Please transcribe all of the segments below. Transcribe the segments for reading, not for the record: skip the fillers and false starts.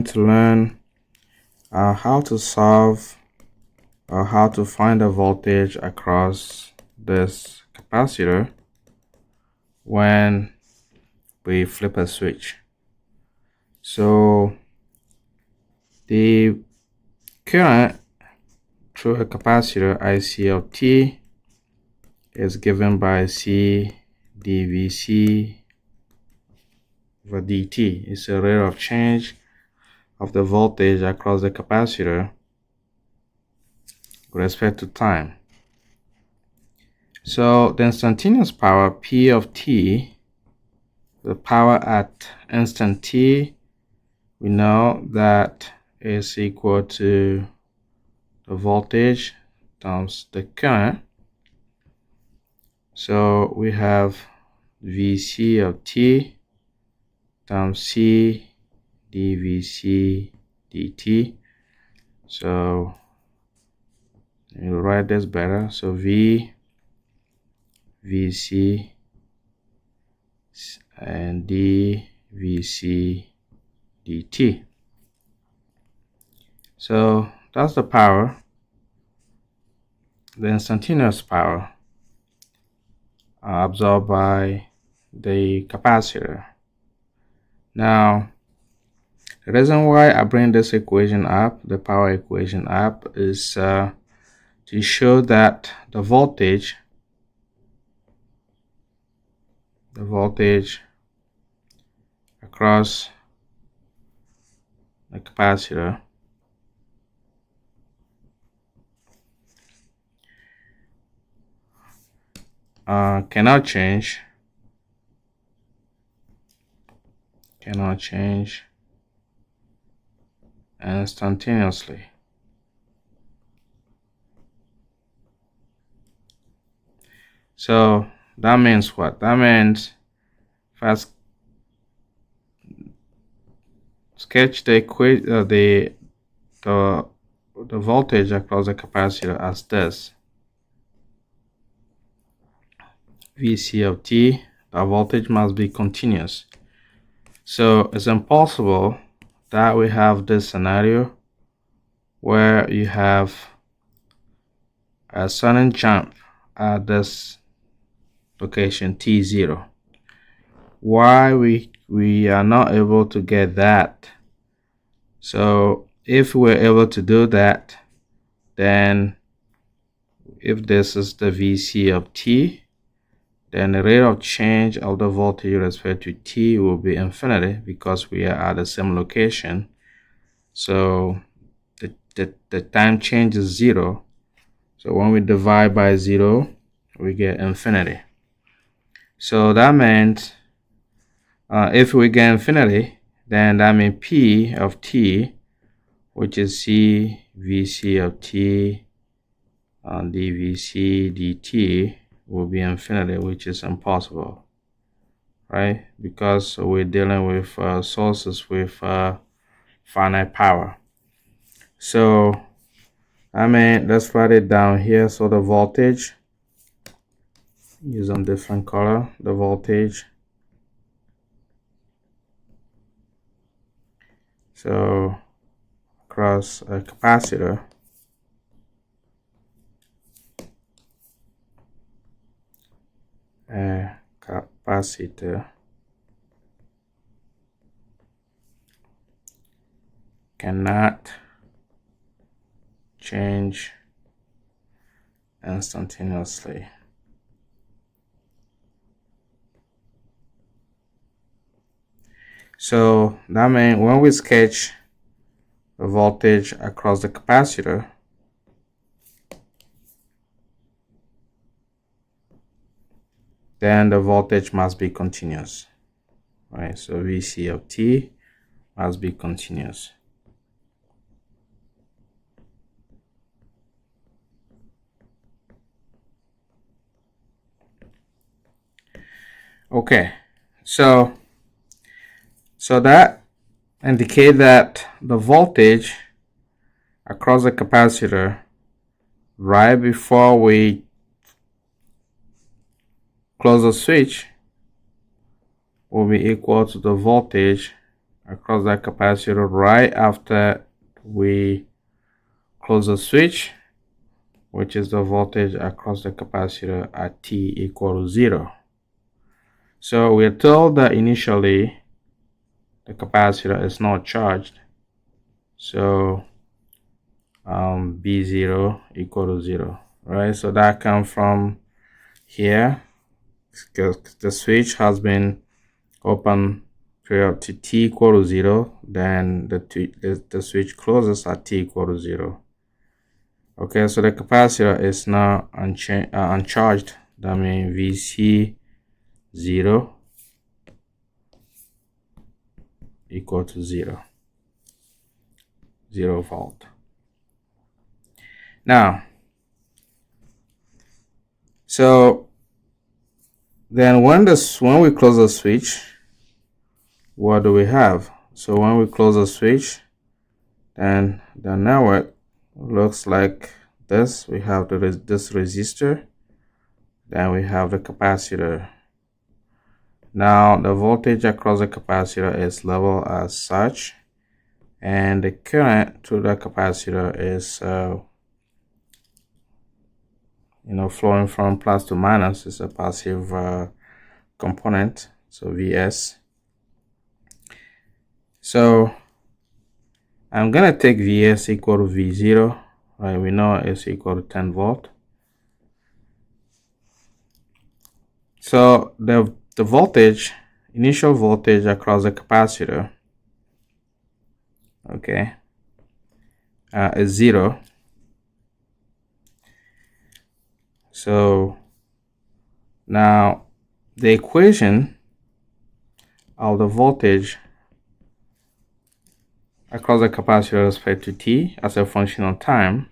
To learn how to solve or how to find the voltage across this capacitor when we flip a switch. So the current through a capacitor IC of T is given by C dVc over dt. It's a rate of change of the voltage across the capacitor with respect to time. So the instantaneous power P of T, the power at instant T, we know that is equal to the voltage times the current. So we have Vc of T times C dVc dt. So you write this better. So Vc and dVc dt. So that's the power, the instantaneous power absorbed by the capacitor. Now, the reason why I bring this equation up, the power equation up, is to show that the voltage across the capacitor cannot change instantaneously. So that means what? That means first sketch the voltage across the capacitor as this. Vc of T, the voltage must be continuous. So it's impossible that we have this scenario where you have a sudden jump at this location T0. Why we are not able to get that? So if we're able to do that, then if this is the Vc of T, then the rate of change of the voltage with respect to T will be infinity because we are at the same location. So the time change is 0. So when we divide by 0, we get infinity. So that means if we get infinity, then that means P of T, which is C Vc of T and dVc dt, will be infinity, which is impossible, right? Because we're dealing with sources with finite power. So let's write it down here. So the voltage, use a different color, the voltage. So across a capacitor, cannot change instantaneously. So that means when we sketch the voltage across the capacitor, then the voltage must be continuous, right? So Vc of T must be continuous. Okay, so that indicates that the voltage across the capacitor right before we close the switch will be equal to the voltage across that capacitor right after we close the switch, which is the voltage across the capacitor at t equal to 0. So we're told that initially the capacitor is not charged, so B0 equal to 0, right? So that comes from here, because the switch has been open period to t equal to 0, then the switch closes at t equal to 0. Okay, so the capacitor is now uncharged. That means VC 0 equal to 0 volt. Now, so then when we close the switch, what do we have? So when we close the switch, then the network looks like this. We have this resistor, then we have the capacitor. Now the voltage across the capacitor is level as such, and the current to the capacitor is flowing from plus to minus. Is a passive component, so Vs. So I'm gonna take Vs equal to V0, right? We know it's equal to 10 volt. So the voltage, initial voltage across the capacitor, okay, is 0. So now the equation of the voltage across the capacitor with respect to t as a function of time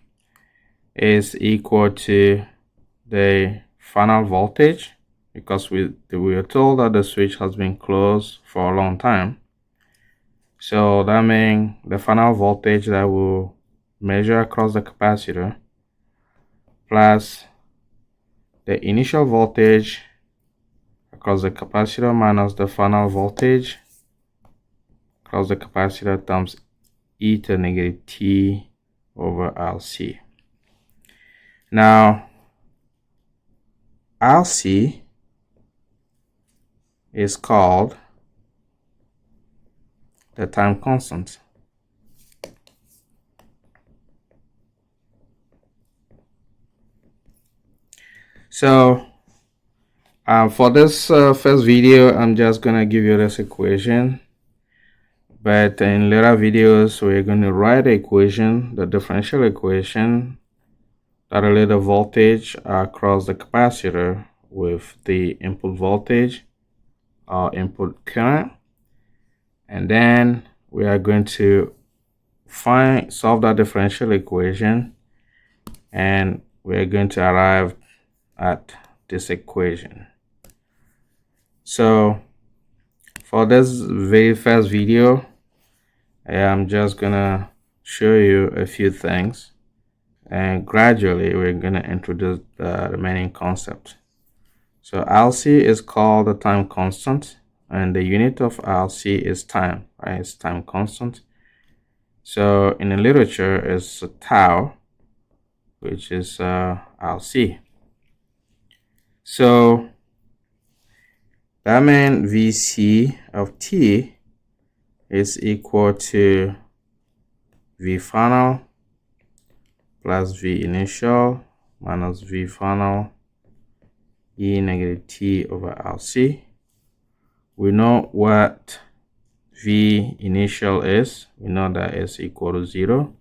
is equal to the final voltage, because we are told that the switch has been closed for a long time. So that means the final voltage that will measure across the capacitor plus the initial voltage across the capacitor minus the final voltage across the capacitor times e to the negative t over RC. Now, RC is called the time constant. So for this first video, I'm just gonna give you this equation, but in later videos we're going to write the equation, the differential equation that relate the voltage across the capacitor with the input voltage or input current, and then we are going to solve that differential equation, and we are going to arrive at this equation. So for this very first video, I am just gonna show you a few things, and gradually we're gonna introduce the remaining concepts. So RC is called the time constant, and the unit of RC is time, right? It's time constant. So in the literature, it's tau, which is RC. So that means Vc of t is equal to V final plus V initial minus V final e negative t over RC. We know what V initial is. We know that is equal to 0.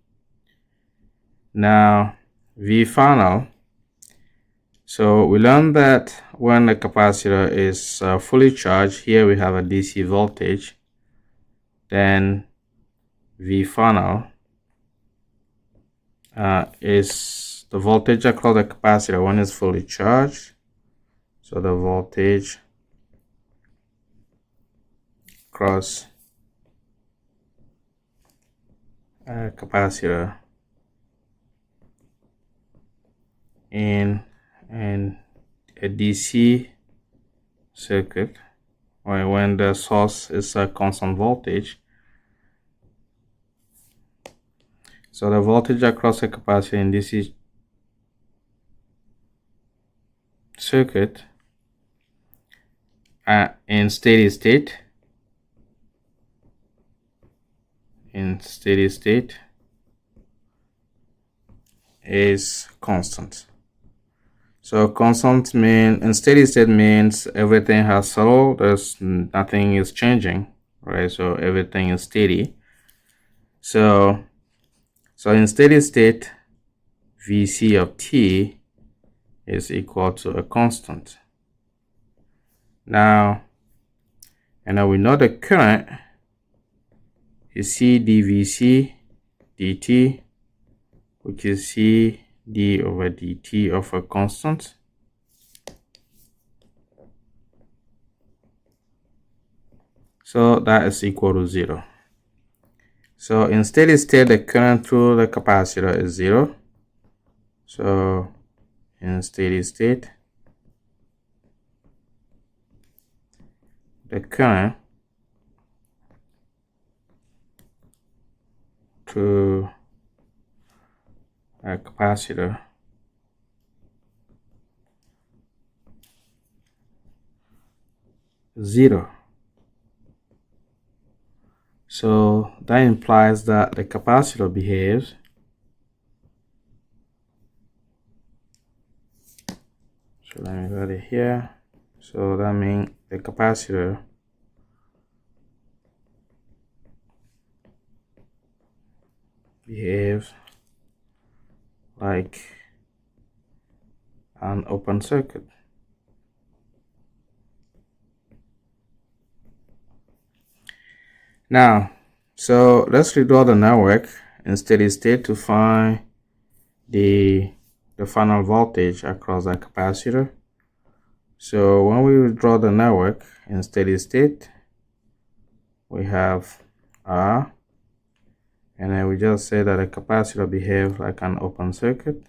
Now V final, so we learned that when the capacitor is fully charged, here we have a DC voltage, then V final is the voltage across the capacitor when it's fully charged. So the voltage across capacitor in a DC circuit, or when the source is a constant voltage, So the voltage across the capacitor in DC circuit in steady state is constant. So constant in steady state means everything has settled. There's nothing is changing, right? So everything is steady. So in steady state, Vc of t is equal to a constant. Now, and now we know the current is C dVc dt, which is C d over dt of a constant. So that is equal to 0. So in steady state, the current through the capacitor is 0. So in steady state, the current through a capacitor is 0. So that implies that the capacitor behaves so let me write it here. So that means the capacitor behaves like an open circuit. Now, so let's redraw the network in steady state to find the final voltage across the capacitor. So when we draw the network in steady state, we have R, and then we just say that the capacitor behaves like an open circuit.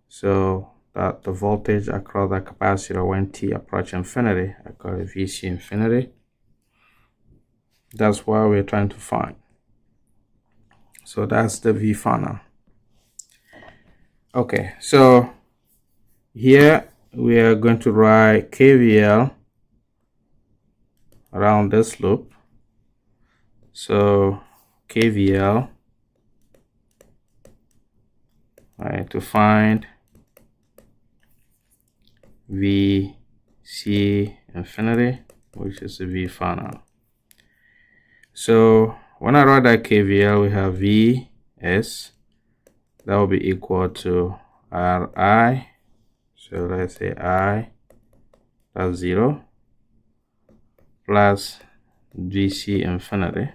So that the voltage across the capacitor when t approach infinity, I call it Vc infinity. That's what we're trying to find. So that's the V final. Okay, so here we are going to write KVL around this loop. So KVL, right, to find Vc infinity, which is the V final. So when I write that KVL, we have Vs, that will be equal to Ri. So let's say I, that's 0, plus Vc infinity.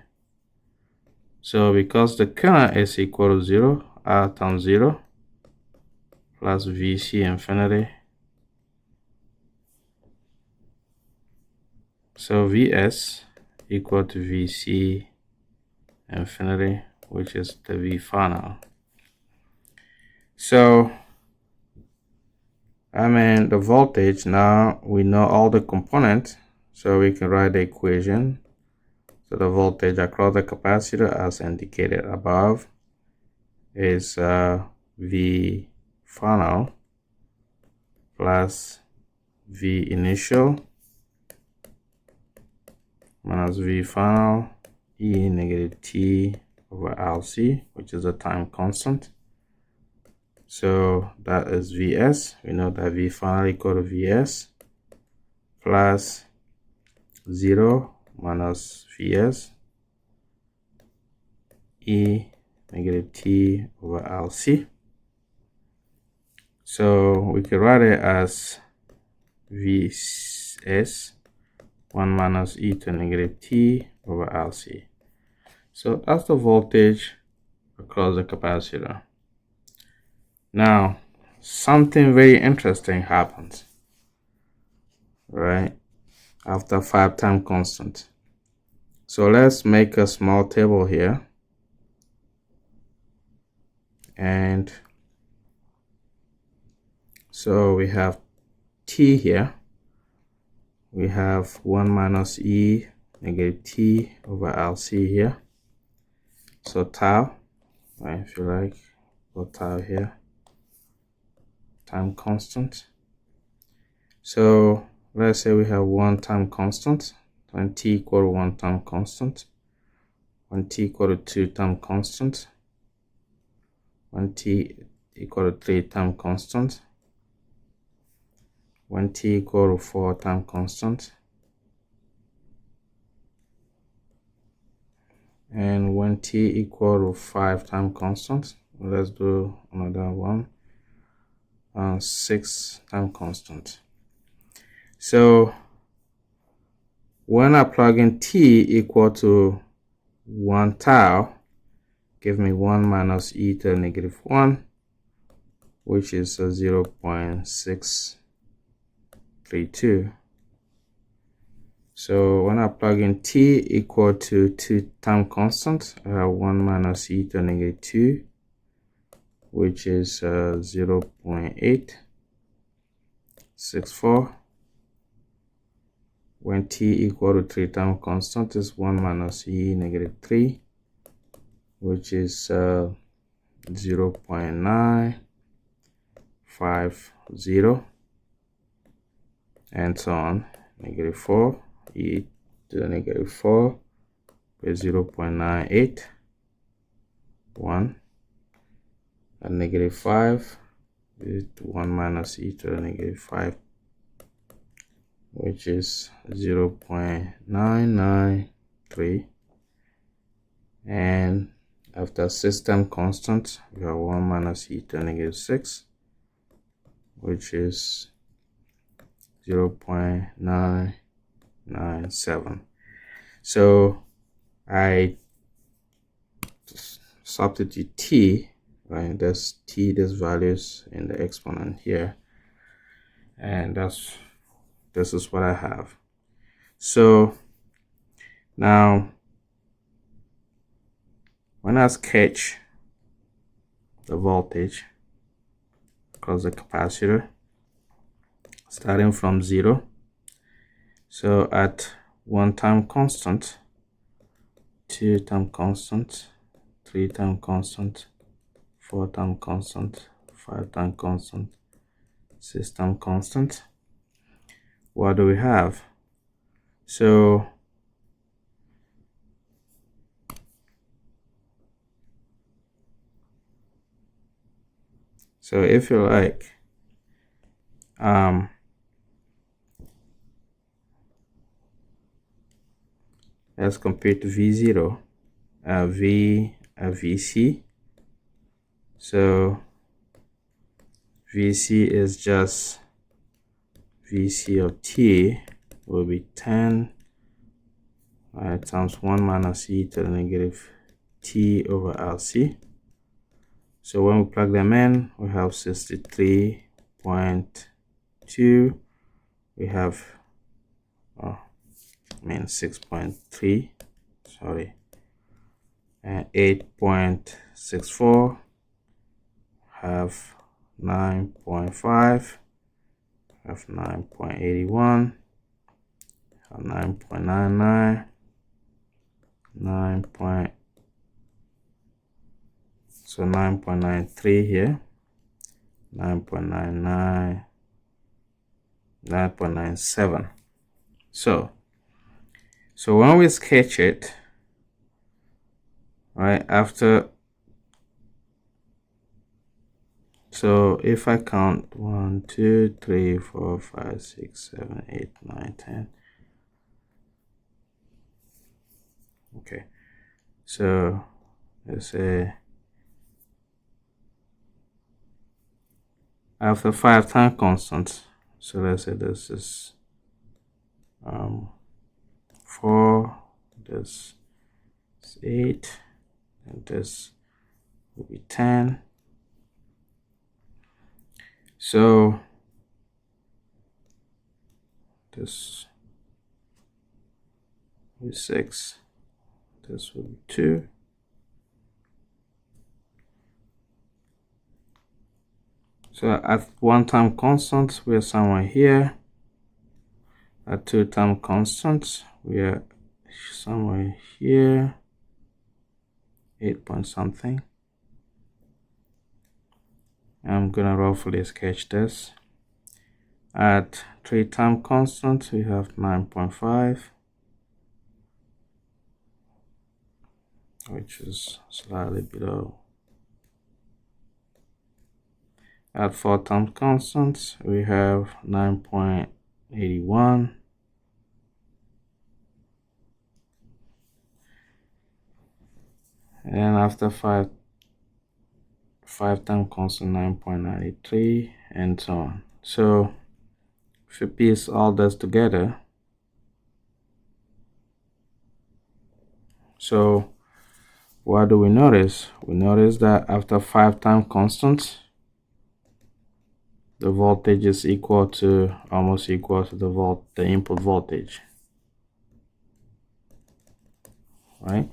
So because the current is equal to 0, R times 0 plus Vc infinity. So Vs equal to Vc infinity, which is the V final. So the voltage, now we know all the components, so we can write the equation. So the voltage across the capacitor, as indicated above, is V final plus V initial minus V final E negative T over LC, which is a time constant. So that is Vs. We know that V final equal to Vs plus 0 minus Vs E negative T over LC. So we can write it as Vs 1 minus e to negative T over LC. So that's the voltage across the capacitor. Now, something very interesting happens, right, after 5 time constant. So let's make a small table here. And so we have T here. We have 1 minus e negative T over LC here. So tau. right? If you like, put tile here, time constant. So let's say we have one time constant, when t equal to one time constant, when t equal to two time constant, when t equal to three time constant, when t equal to four time constant, and when t equal to five time constant. Let's do another one, 6 time constant. So when I plug in t equal to 1 tau, give me 1 minus e to the negative 1, which is 0.632. So when I plug in t equal to 2 time constant, I have 1 minus e to the negative 2, which is 0.864. When t equal to 3 time constant is 1 minus e negative 3, which is 0.950, and so on. Negative 4, e to the negative 4 is 0.981, and negative 5 is 1 minus e to the negative 5, which is 0.993. And after system constant, we have 1 minus e to the negative 6, which is 0.997. So I substitute t, right? That's t, this values in the exponent here, and this is what I have. So now when I sketch the voltage across the capacitor starting from 0, so at 1 time constant, 2 time constant, 3 time constant, 4 time constant, 5 time constant, 6 time constant, what do we have? So if you like, let's compare to V0, VC. So VC is just VC of t will be 10 times 1 minus e to the negative t over LC. So when we plug them in, we have 63.2. We have 6.3, sorry, and 8.64, have 9.5, have 9.81, have 9.99, 9.93 here, 9.99, 9.97. So when we sketch it, right after, so if I count 1, 2, 3, 4, 5, 6, 7, 8, 9, 10. Okay, so let's say after 5 time constants, so let's say this is 4, this is 8, and this will be 10. So this will be 6, this will be 2. So at 1 time constant, we are somewhere here. At 2 time constant, we are somewhere here, 8 point something. I'm gonna roughly sketch this. At 3 time constant, we have 9.5, which is slightly below. At 4 time constants, we have 9.81. And after 5 time constant, 9.93, and so on. So if you piece all this together, so what do we notice? We notice that after 5 time constants, the voltage is equal to, almost equal to the input voltage, right?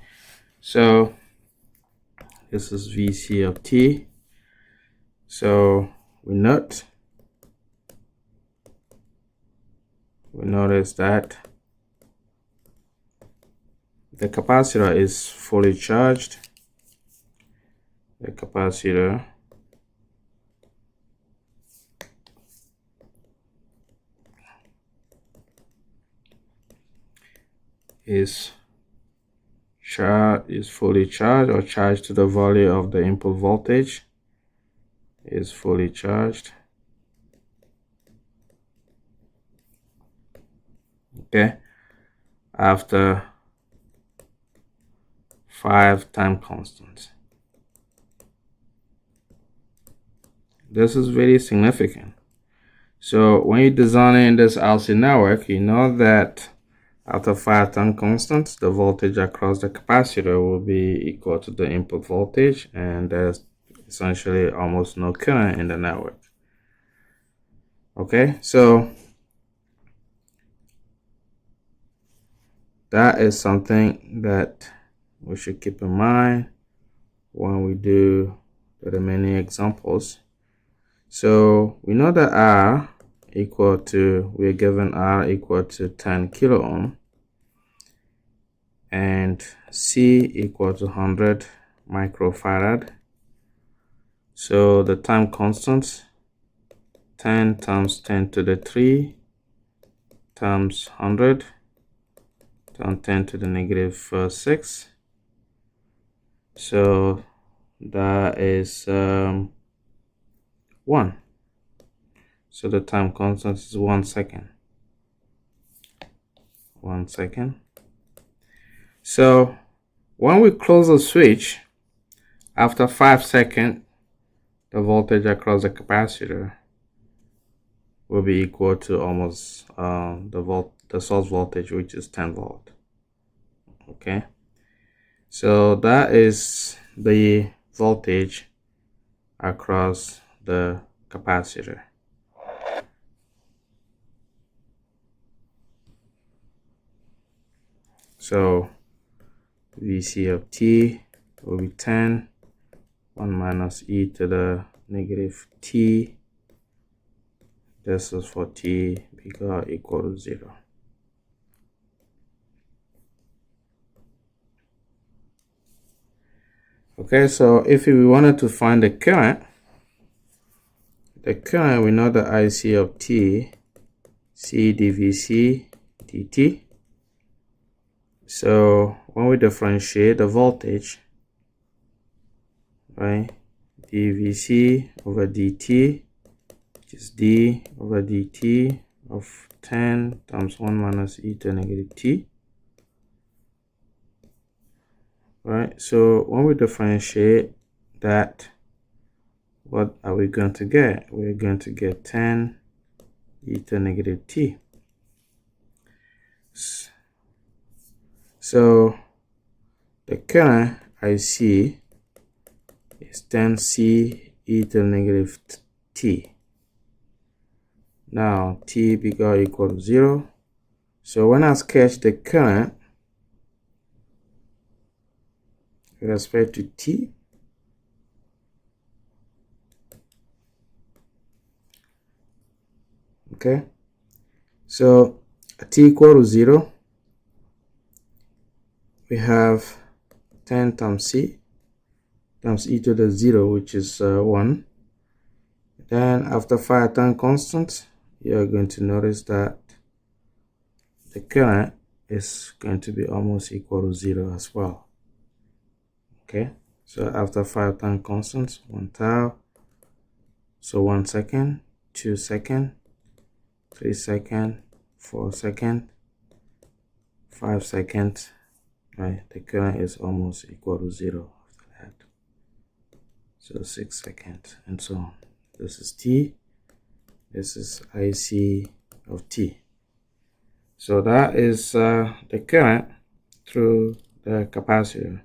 So this is VC of t. So we notice that the capacitor is fully charged. The capacitor is fully charged, or charged to the value of the input voltage, is fully charged. Okay, after 5 time constants. This is very significant. So when you're designing this RC network, you know that after 5 time constants, the voltage across the capacitor will be equal to the input voltage, and there's essentially almost no current in the network. Okay, so that is something that we should keep in mind when we do the remaining examples. So we know that R equal to, we're given R equal to 10 kilo ohm, and C equal to 100 microfarad. So the time constants, 10 times 10 to the 3 times 100 times 10 to the negative 6. So that is 1. So the time constant is 1 second. 1 second. So when we close the switch, after 5 seconds, the voltage across the capacitor will be equal to almost the source voltage, which is 10 volt. Okay, so that is the voltage across the capacitor. So VC of t will be 10, 1 minus e to the negative t. This is for t bigger or equal to 0. Okay, so if we wanted to find the current, we know the IC of t, C dVc dt. So when we differentiate the voltage, right, dVc over dt, which is d over dt of 10 times 1 minus e to the negative t. Right, so when we differentiate that, what are we going to get? We're going to get 10 e to the negative t. So the current IC is 10C e to the negative t. Now t bigger or equal to 0. So when I sketch the current with respect to t, okay, so at t equal to 0, we have 10 times c times e to the 0, which is 1, Then after fire time constant, you're going to notice that the current is going to be almost equal to 0 as well. Okay, so after 5 time constants, 1 tau, so 1 second, 2 second, 3 second, 4 second, 5 seconds, right? The current is almost equal to 0 after that. So 6 seconds and so on. This is T, this is IC of T. So that is the current through the capacitor.